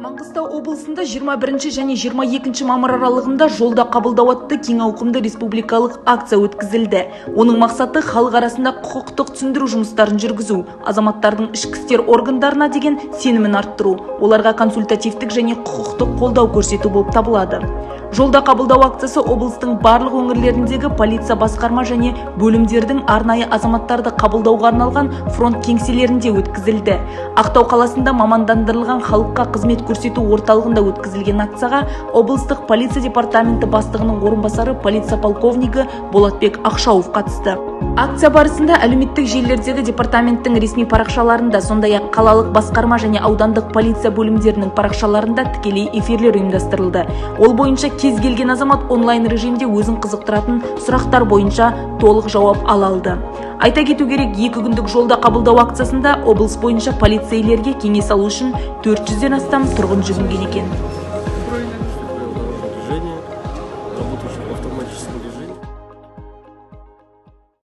Маңғыстау облысында 21 және 22 мамыр аралығында жолда қабылдау атты кең ауқымды республикалық акция өткізілді. Оның мақсаты халық арасында құқықтық түсіндіру жұмыстарын жүргізу, азаматтардың ішкі істер органдарына деген сенімін арттыру, оларға консультативтік және құқықтық қолдау көрсету болып табылады. Жолда қабылдау акциясы облыстың барлық өңірлеріндегі полиция басқарма және бөлімдердің арнайы азаматтарды қабылдауға арналған фронт кеңселерінде өткізілді. Ақтау қаласында мамандандырылған халыққа қызмет көрсету орталығында өткізілген акцияға облыстық полиция департаменті бастығының орынбасары полиция полковнигі Болатбек Ақшауов қатысты. Акция барысында әлеуметтік желілердегі департаменттің ресми парақшаларында, сондай-ақ қалалық басқарма және аудандық полиция бөлімдерінің парақшаларында тікелей эфирлер ұйымдастырылды. Ол бойынша кез келген азамат онлайн режимде өзін қызықтыратын сұрақтар бойынша толық жауап ала алды. Айта кету керек, 2 күндік жолда қабылдау акциясында облыс бойынша полицейлерге кеңес алу үшін 400-ден астам тұрғын жүгінген екен.